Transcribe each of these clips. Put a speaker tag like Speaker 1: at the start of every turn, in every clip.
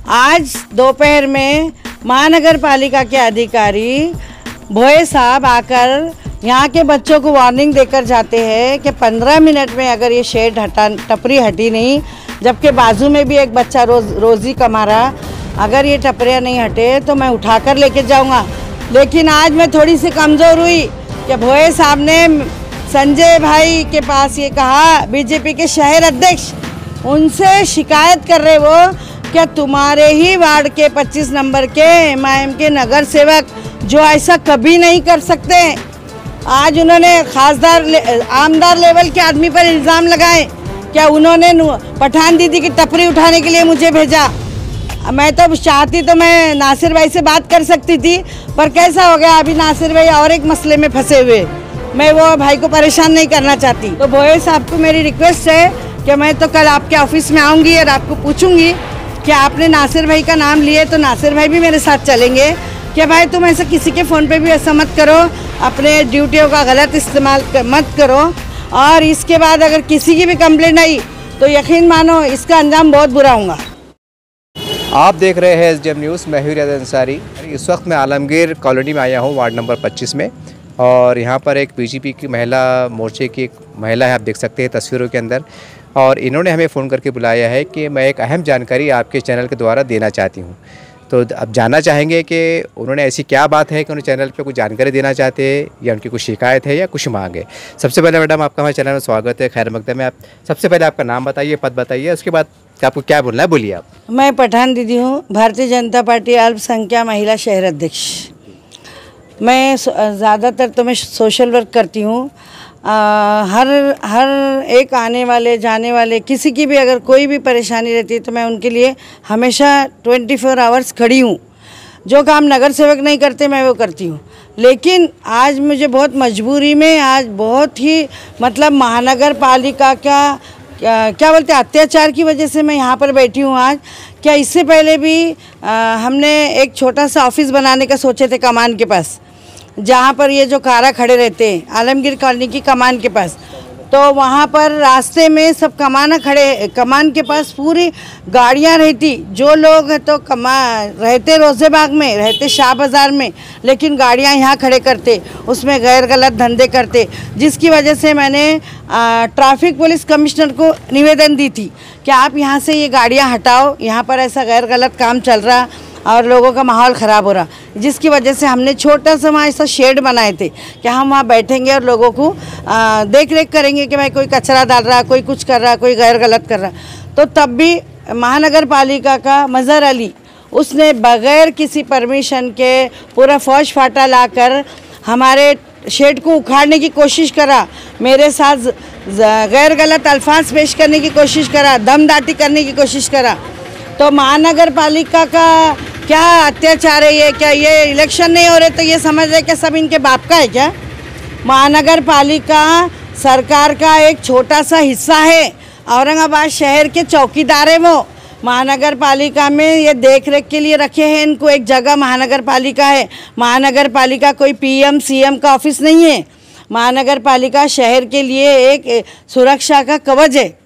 Speaker 1: आज दोपहर में महानगर पालिका के अधिकारी भोए साहब आकर यहाँ के बच्चों को वार्निंग देकर जाते हैं कि 15 मिनट में अगर ये शेड टपरी हटी नहीं, जबकि बाजू में भी एक बच्चा रोज़ी कमा रहा, अगर ये टपरियाँ नहीं हटे तो मैं उठाकर लेके जाऊँगा। लेकिन आज मैं थोड़ी सी कमज़ोर हुई कि भोए साहब ने संजय भाई के पास ये कहा, बीजेपी के शहर अध्यक्ष, उनसे शिकायत कर रहे वो क्या तुम्हारे ही वार्ड के 25 नंबर के एमआईएम के नगर सेवक जो ऐसा कभी नहीं कर सकते। आज उन्होंने खासदार आमदार लेवल के आदमी पर इल्ज़ाम लगाए, क्या उन्होंने पठान दीदी की टपरी उठाने के लिए मुझे भेजा। मैं तो चाहती तो मैं नासिर भाई से बात कर सकती थी, पर कैसा हो गया अभी नासिर भाई और एक मसले में फंसे हुए, मैं वो भाई को परेशान नहीं करना चाहती। तो भोए साहब को मेरी रिक्वेस्ट है कि मैं तो कल आपके ऑफिस में आऊँगी और आपको पूछूंगी कि आपने नासिर भाई का नाम लिए, तो नासिर भाई भी मेरे साथ चलेंगे कि भाई तुम ऐसा किसी के फ़ोन पे भी ऐसा मत करो, अपने ड्यूटियों का गलत इस्तेमाल मत करो। और इसके बाद अगर किसी की भी कंप्लेंट आई तो यकीन मानो इसका अंजाम बहुत बुरा होगा।
Speaker 2: आप देख रहे हैं SDM न्यूज़, मैं हूं रियाद अंसारी। इस वक्त मैं आलमगीर कॉलोनी में आया हूं, वार्ड नंबर 25 में, और यहाँ पर एक बीजेपी की महिला मोर्चे की एक महिला है, आप देख सकते हैं तस्वीरों के अंदर, और इन्होंने हमें फ़ोन करके बुलाया है कि मैं एक अहम जानकारी आपके चैनल के द्वारा देना चाहती हूँ। तो अब जानना चाहेंगे कि उन्होंने ऐसी क्या बात है कि उन्हें चैनल पे कुछ जानकारी देना चाहते हैं, या उनकी कुछ शिकायत है या कुछ मांग है। सबसे पहले मैडम आपका हमारे चैनल में स्वागत है, खैर मकदम है। आप सबसे पहले आपका नाम बताइए, पद बताइए, उसके बाद आपको क्या बोलना है बोलिए आप।
Speaker 1: मैं पठान दीदी हूँ, भारतीय जनता पार्टी अल्पसंख्यक महिला शहर अध्यक्ष। मैं ज़्यादातर तो मैं सोशल वर्क करती हूँ। हर एक आने वाले जाने वाले किसी की भी अगर कोई भी परेशानी रहती है तो मैं उनके लिए हमेशा 24 आवर्स खड़ी हूँ। जो काम नगर सेवक नहीं करते मैं वो करती हूँ। लेकिन आज मुझे बहुत मजबूरी में, आज बहुत ही मतलब महानगर पालिका का क्या बोलते हैं अत्याचार की वजह से मैं यहाँ पर बैठी हूँ आज। क्या इससे पहले भी हमने एक छोटा सा ऑफिस बनाने का सोचे थे कमान के पास, जहाँ पर ये जो कारा खड़े रहते हैं आलमगीर कॉलोनी की कमान के पास, तो वहाँ पर रास्ते में सब कमान के पास पूरी गाड़ियाँ रहती। जो लोग तो रहते रोज़े बाग में, रहते शाह बाज़ार में, लेकिन गाड़ियाँ यहाँ खड़े करते, उसमें गैर गलत धंधे करते, जिसकी वजह से मैंने ट्रैफिक पुलिस कमिश्नर को निवेदन दी थी कि आप यहाँ से ये गाड़ियाँ हटाओ, यहाँ पर ऐसा गैर गलत काम चल रहा और लोगों का माहौल ख़राब हो रहा। जिसकी वजह से हमने छोटा सा वहाँ ऐसा शेड बनाए थे कि हम वहाँ बैठेंगे और लोगों को देख रेख करेंगे कि भाई कोई कचरा डाल रहा, कोई कुछ कर रहा, कोई गैर गलत कर रहा। तो तब भी महानगर पालिका का मज़हर अली, उसने बग़ैर किसी परमिशन के पूरा फौज फाटा लाकर हमारे शेड को उखाड़ने की कोशिश करा, मेरे साथ गैर गलत अल्फाज पेश करने की कोशिश करा, दमदाटी करने की कोशिश करा। तो महानगर पालिका का क्या अत्याचार है ये? क्या ये इलेक्शन नहीं हो रहे तो ये समझ रहे कि सब इनके बाप का है क्या? महानगर पालिका सरकार का एक छोटा सा हिस्सा है, औरंगाबाद शहर के चौकीदार है वो। महानगर पालिका में ये देख रेख के लिए रखे हैं इनको, एक जगह महानगर पालिका है। महानगर पालिका कोई PM CM का ऑफिस नहीं है। महानगर पालिका शहर के लिए एक सुरक्षा का कवच है।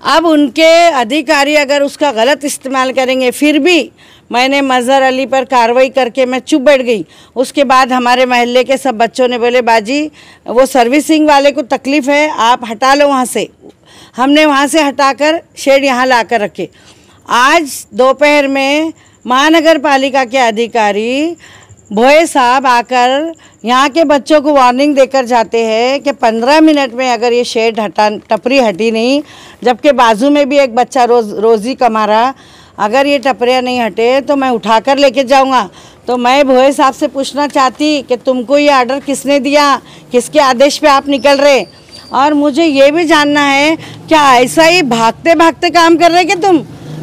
Speaker 1: अब उनके अधिकारी अगर उसका गलत इस्तेमाल करेंगे, फिर भी मैंने मज़हर अली पर कार्रवाई करके मैं चुप बैठ गई। उसके बाद हमारे महल्ले के सब बच्चों ने बोले बाजी वो सर्विसिंग वाले को तकलीफ़ है, आप हटा लो वहाँ से। हमने वहाँ से हटाकर शेड यहाँ ला कर रखे। आज दोपहर में महानगर पालिका के अधिकारी भोए साहब आकर यहाँ के बच्चों को वार्निंग देकर जाते हैं कि 15 मिनट में अगर ये शेड टपरी हटी नहीं, जबकि बाजू में भी एक बच्चा रोज़ी कमा रहा, अगर ये टपरियाँ नहीं हटे तो मैं उठाकर लेके जाऊँगा। तो मैं भोए साहब से पूछना चाहती कि तुमको ये आर्डर किसने दिया, किसके आदेश पे आप निकल रहे? और मुझे ये भी जानना है क्या ऐसा ही भागते भागते काम कर रहे कि तुम?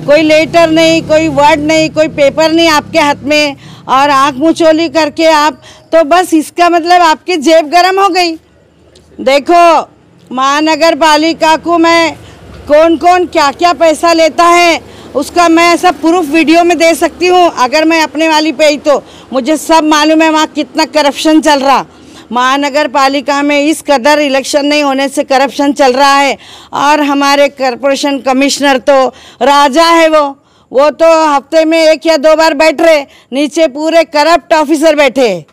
Speaker 1: कोई लेटर नहीं, कोई वर्ड नहीं, कोई पेपर नहीं आपके हाथ में, और आँख मुँह करके आप तो बस इसका मतलब आपकी जेब गरम हो गई। देखो महानगर पालिका को मैं कौन कौन क्या क्या पैसा लेता है उसका मैं ऐसा प्रूफ वीडियो में दे सकती हूँ। अगर मैं अपने वाली पे ही तो मुझे सब मालूम है वहाँ कितना करप्शन चल रहा। महानगर पालिका में इस कदर इलेक्शन नहीं होने से करप्शन चल रहा है, और हमारे कॉरपोरेशन कमिश्नर तो राजा है, वो तो हफ्ते में 1 या 2 बार बैठ रहे, नीचे पूरे करप्ट ऑफिसर बैठे हैं।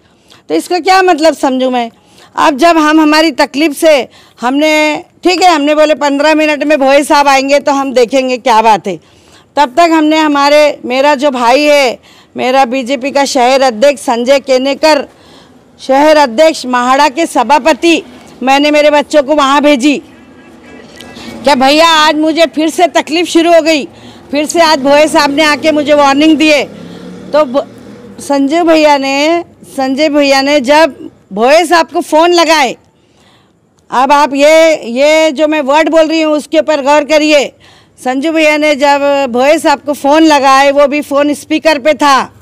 Speaker 1: तो इसका क्या मतलब समझूं मैं। अब जब हम हमारी तकलीफ़ से हमने ठीक है, हमने बोले 15 मिनट में भोए साहब आएंगे तो हम देखेंगे क्या बात है। तब तक हमने मेरा जो भाई है, मेरा बीजेपी का शहर अध्यक्ष संजय केनेकर, शहर अध्यक्ष महाड़ा के सभापति, मैंने मेरे बच्चों को वहाँ भेजी क्या भैया आज मुझे फिर से तकलीफ़ शुरू हो गई, फिर से आज भोए साहब ने आके मुझे वार्निंग दिए। तो संजय भैया ने जब भोए साहब को फ़ोन लगाए, अब आप ये जो मैं वर्ड बोल रही हूँ उसके ऊपर गौर करिए। संजू भैया ने जब भोए साहब को फ़ोन लगाए, वो भी फ़ोन स्पीकर पे था,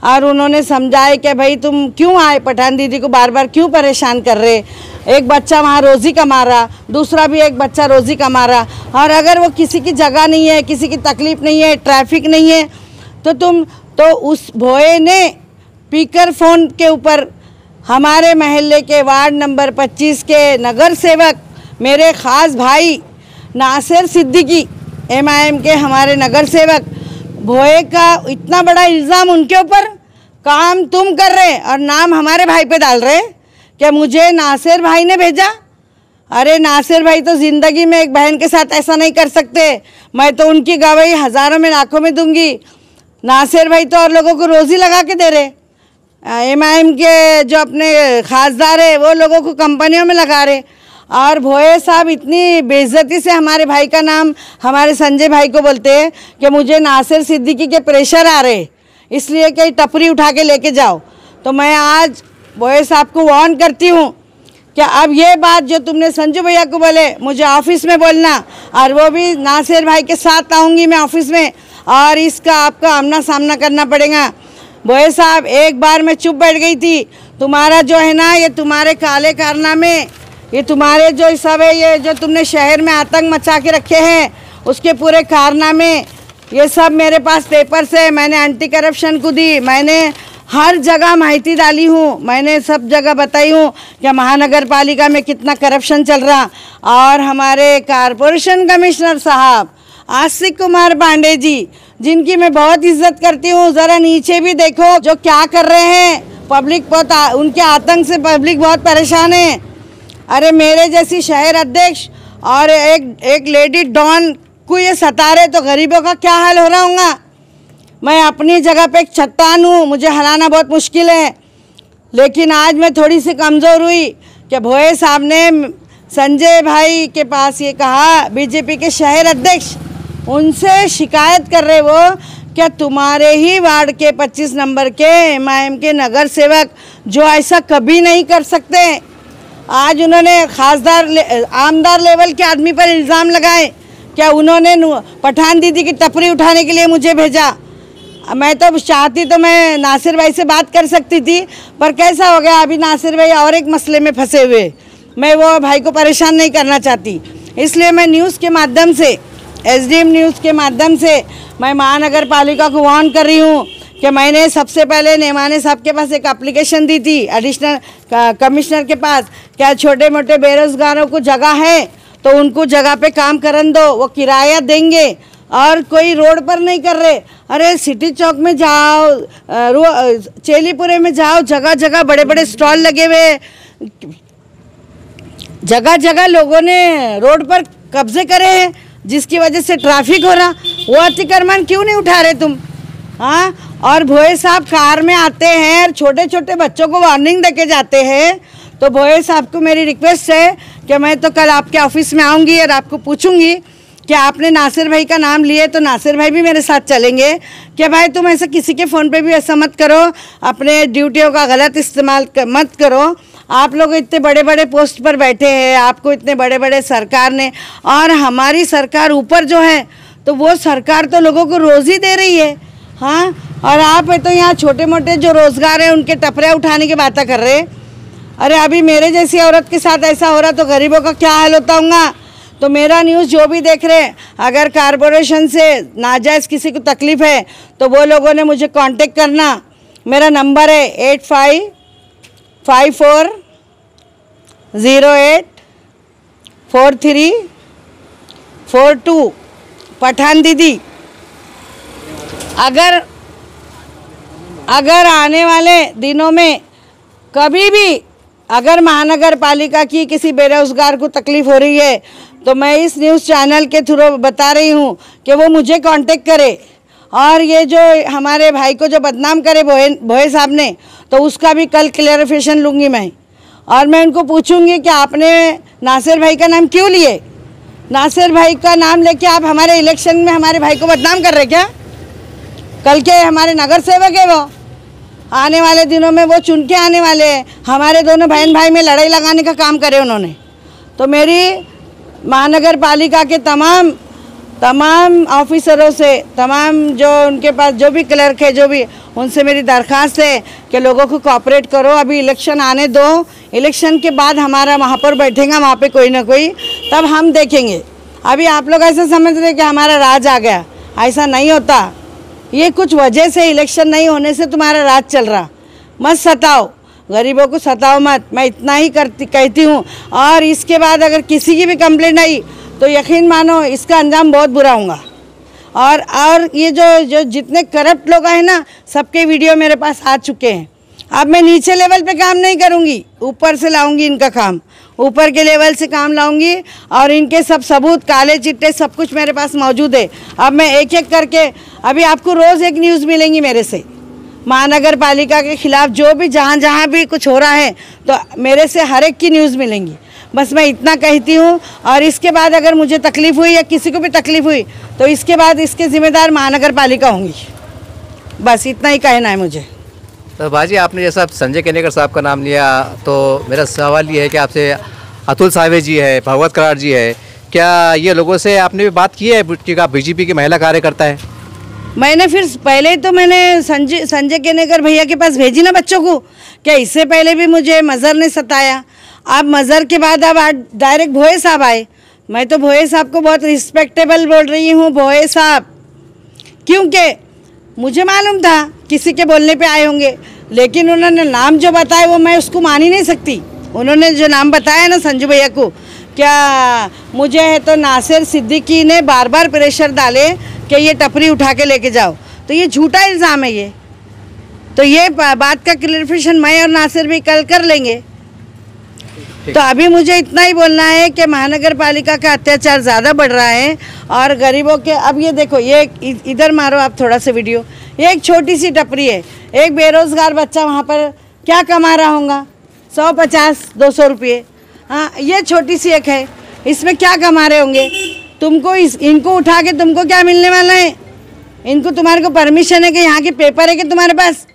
Speaker 1: और उन्होंने समझाए कि भाई तुम क्यों आए, पठान दीदी को बार बार क्यों परेशान कर रहे, एक बच्चा वहाँ रोज़ी कमा रहा, दूसरा भी एक बच्चा रोज़ी कमा रहा, और अगर वो किसी की जगह नहीं है, किसी की तकलीफ़ नहीं है, ट्रैफिक नहीं है, तो उस भोए ने स्पीकर फ़ोन के ऊपर हमारे महल्ले के वार्ड नंबर 25 के नगर सेवक, मेरे ख़ास भाई नासिर सिद्दीकी, MIM के हमारे नगर सेवक, भोए का इतना बड़ा इल्ज़ाम उनके ऊपर, काम तुम कर रहे और नाम हमारे भाई पे डाल रहे कि मुझे नासिर भाई ने भेजा। अरे नासिर भाई तो ज़िंदगी में एक बहन के साथ ऐसा नहीं कर सकते, मैं तो उनकी गवाही हज़ारों में लाखों में दूंगी। नासिर भाई तो और लोगों को रोज़ी लगा के दे रहे, MIM के जो अपने खासदार है वो लोगों को कंपनियों में लगा रहे, और भोए साहब इतनी बेइज्जती से हमारे भाई का नाम हमारे संजय भाई को बोलते हैं कि मुझे नासिर सिद्दीकी के प्रेशर आ रहे, इसलिए कि टपरी उठा के लेके जाओ। तो मैं आज भोए साहब को वार्न करती हूँ कि अब ये बात जो तुमने संजू भैया को बोले मुझे ऑफिस में बोलना, और वो भी नासिर भाई के साथ आऊँगी मैं ऑफिस में, और इसका आपका आमना सामना करना पड़ेगा। भोए साहब एक बार मैं चुप बैठ गई थी, तुम्हारा जो है ना, ये तुम्हारे काले कारनामे, ये तुम्हारे जो सब है, ये जो तुमने शहर में आतंक मचा के रखे हैं उसके पूरे कारनामे, ये सब मेरे पास पेपर्स है, मैंने एंटी करप्शन को दी, मैंने हर जगह माहिती डाली हूँ, मैंने सब जगह बताई हूँ कि महानगर पालिका में कितना करप्शन चल रहा। और हमारे कारपोरेशन कमिश्नर साहब आशिक कुमार पांडे जी, जिनकी मैं बहुत इज्जत करती हूँ, ज़रा नीचे भी देखो जो क्या कर रहे हैं। पब्लिक बहुत उनके आतंक से पब्लिक बहुत परेशान है। अरे मेरे जैसी शहर अध्यक्ष और एक लेडी डॉन को ये सता रहे तो गरीबों का क्या हाल हो रहा होगा। मैं अपनी जगह पे एक चट्टान हूँ, मुझे हिलाना बहुत मुश्किल है, लेकिन आज मैं थोड़ी सी कमज़ोर हुई कि भोए साहब ने संजय भाई के पास ये कहा, बीजेपी के शहर अध्यक्ष उनसे शिकायत कर रहे वो क्या तुम्हारे ही वार्ड के 25 नंबर के MIM के नगर सेवक जो ऐसा कभी नहीं कर सकते, आज उन्होंने खासदार आमदार लेवल के आदमी पर इल्ज़ाम लगाए, क्या उन्होंने पठान दीदी की टपरी उठाने के लिए मुझे भेजा। मैं तो चाहती तो मैं नासिर भाई से बात कर सकती थी, पर कैसा हो गया, अभी नासिर भाई और एक मसले में फंसे हुए, मैं वो भाई को परेशान नहीं करना चाहती, इसलिए मैं न्यूज़ के माध्यम से, SDM न्यूज़ के माध्यम से मैं महानगर पालिका को वार्न कर रही हूँ कि मैंने सबसे पहले नेमाने साहब के पास एक एप्लीकेशन दी थी एडिशनल कमिश्नर के पास, क्या छोटे मोटे बेरोजगारों को जगह है तो उनको जगह पे काम करन दो, वो किराया देंगे, और कोई रोड पर नहीं कर रहे। अरे सिटी चौक में जाओ, चेलीपुरे में जाओ, जगह जगह बड़े बड़े स्टॉल लगे हुए, जगह जगह लोगों ने रोड पर कब्जे करे हैं, जिसकी वजह से ट्रैफिक हो रहा। वो अतिक्रमण क्यों नहीं उठा रहे तुम? हाँ, और भोए साहब कार में आते हैं और छोटे छोटे बच्चों को वार्निंग देके जाते हैं। तो भोए साहब को मेरी रिक्वेस्ट है कि मैं तो कल आपके ऑफिस में आऊँगी और आपको पूछूंगी कि आपने नासिर भाई का नाम लिए, तो नासिर भाई भी मेरे साथ चलेंगे कि भाई तुम ऐसा किसी के फ़ोन पे भी ऐसा मत करो, अपने ड्यूटियों का गलत इस्तेमाल मत करो। आप लोग इतने बड़े बड़े पोस्ट पर बैठे हैं, आपको इतने बड़े बड़े सरकार ने, और हमारी सरकार ऊपर जो है तो वो सरकार तो लोगों को रोज़ी दे रही है। हाँ, और आप तो यहाँ छोटे मोटे जो रोज़गार है उनके टपरे उठाने की बातें कर रहे। अरे अभी मेरे जैसी औरत के साथ ऐसा हो रहा तो गरीबों का क्या हाल होता होगा। तो मेरा न्यूज़ जो भी देख रहे हैं, अगर कारपोरेशन से नाजायज़ किसी को तकलीफ़ है तो वो लोगों ने मुझे कांटेक्ट करना। मेरा नंबर है 8554084342। पठान दीदी अगर आने वाले दिनों में कभी भी अगर महानगर पालिका की किसी बेरोजगार को तकलीफ हो रही है तो मैं इस न्यूज़ चैनल के थ्रू बता रही हूँ कि वो मुझे कांटेक्ट करे। और ये जो हमारे भाई को जो बदनाम करे भोये साहब ने, तो उसका भी कल क्लैरिफिकेशन लूँगी मैं। और मैं उनको पूछूंगी कि आपने नासिर भाई का नाम क्यों लिए? नासिर भाई का नाम लेके आप हमारे इलेक्शन में हमारे भाई को बदनाम कर रहे क्या? कल के हमारे नगर सेवक है वो, आने वाले दिनों में वो चुन के आने वाले हैं। हमारे दोनों बहन भाई में लड़ाई लगाने का काम करे उन्होंने। तो मेरी महानगर पालिका के तमाम ऑफिसरों से, तमाम जो उनके पास जो भी क्लर्क है, जो भी, उनसे मेरी दरख्वास्त है कि लोगों को कोऑपरेट करो। अभी इलेक्शन आने दो, इलेक्शन के बाद हमारा वहाँ पर बैठेगा, वहाँ पे कोई ना कोई, तब हम देखेंगे। अभी आप लोग ऐसा समझ रहे कि हमारा राज आ गया, ऐसा नहीं होता। ये कुछ वजह से, इलेक्शन नहीं होने से तुम्हारा राज चल रहा। मत सताओ, गरीबों को सताओ मत, मैं इतना ही कहती हूँ। और इसके बाद अगर किसी की भी कंप्लेंट आई तो यकीन मानो इसका अंजाम बहुत बुरा होगा। और ये जो जितने करप्ट लोग हैं ना, सबके वीडियो मेरे पास आ चुके हैं। अब मैं नीचे लेवल पे काम नहीं करूँगी, ऊपर से लाऊंगी इनका काम, ऊपर के लेवल से काम लाऊंगी। और इनके सब सबूत, काले चिट्टे, सब कुछ मेरे पास मौजूद है। अब मैं एक एक करके, अभी आपको रोज़ एक न्यूज़ मिलेंगी मेरे से, महानगर पालिका के खिलाफ जो भी जहाँ भी कुछ हो रहा है, तो मेरे से हर एक की न्यूज़ मिलेंगी। बस मैं इतना कहती हूँ। और इसके बाद अगर मुझे तकलीफ़ हुई या किसी को भी तकलीफ़ हुई तो इसके बाद इसके ज़िम्मेदार महानगर पालिका होंगी। बस इतना ही कहना है मुझे।
Speaker 2: तो बाजी, आपने जैसा संजय केनेकर साहब का नाम लिया, तो मेरा सवाल ये है कि आपसे अतुल सावे जी है, भगवत करार जी है, क्या ये लोगों से आपने भी बात की है कि आप बीजेपी की महिला कार्यकर्ता है?
Speaker 1: मैंने फिर पहले तो मैंने संजय केनेकर भैया के पास भेजी ना बच्चों को। क्या इससे पहले भी मुझे मज़हर ने सताया? अब मज़हर के बाद अब डायरेक्ट भोये साहब आए। मैं तो भोये साहब को बहुत रिस्पेक्टेबल बोल रही हूँ, भोये साहब, क्योंकि मुझे मालूम था किसी के बोलने पे आए होंगे, लेकिन उन्होंने नाम जो बताया वो मैं उसको मान ही नहीं सकती। उन्होंने जो नाम बताया ना संजू भैया को, क्या मुझे है तो नासिर सिद्दीकी ने बार बार प्रेशर डाले कि ये टपरी उठा के लेके जाओ, तो ये झूठा इल्ज़ाम है ये। तो ये बात का क्लैरिफिकेशन मैं और नासिर भी कल कर लेंगे। तो अभी मुझे इतना ही बोलना है कि महानगर पालिका का अत्याचार ज़्यादा बढ़ रहा है और गरीबों के, अब ये देखो, ये इधर मारो आप थोड़ा सा वीडियो, ये एक छोटी सी टपरी है, एक बेरोज़गार बच्चा वहाँ पर क्या कमा रहा होगा, 150-200 रुपये। हाँ, ये छोटी सी एक है, इसमें क्या कमा रहे होंगे? तुमको इनको उठा के तुमको क्या मिलने वाला है? इनको, तुम्हारे को परमिशन है कि यहाँ के पेपर है कि तुम्हारे पास?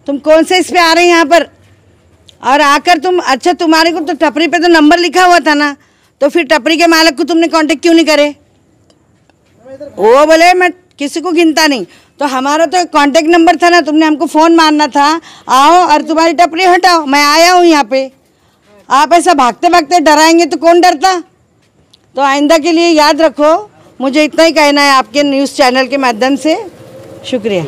Speaker 1: तुम कौन से इस पे आ रहे हैं यहाँ पर? और आकर तुम, अच्छा तुम्हारे को तो टपरी पे तो नंबर लिखा हुआ था ना, तो फिर टपरी के मालिक को तुमने कांटेक्ट क्यों नहीं करे? वो बोले मैं किसी को गिनता नहीं, तो हमारा तो कांटेक्ट नंबर था ना, तुमने हमको फ़ोन मारना था, आओ और तुम्हारी टपरी हटाओ, मैं आया हूँ यहाँ पे। आप ऐसा भागते भागते डराएंगे तो कौन डरता? तो आइंदा के लिए याद रखो। मुझे इतना ही कहना है आपके न्यूज़ चैनल के माध्यम से। शुक्रिया।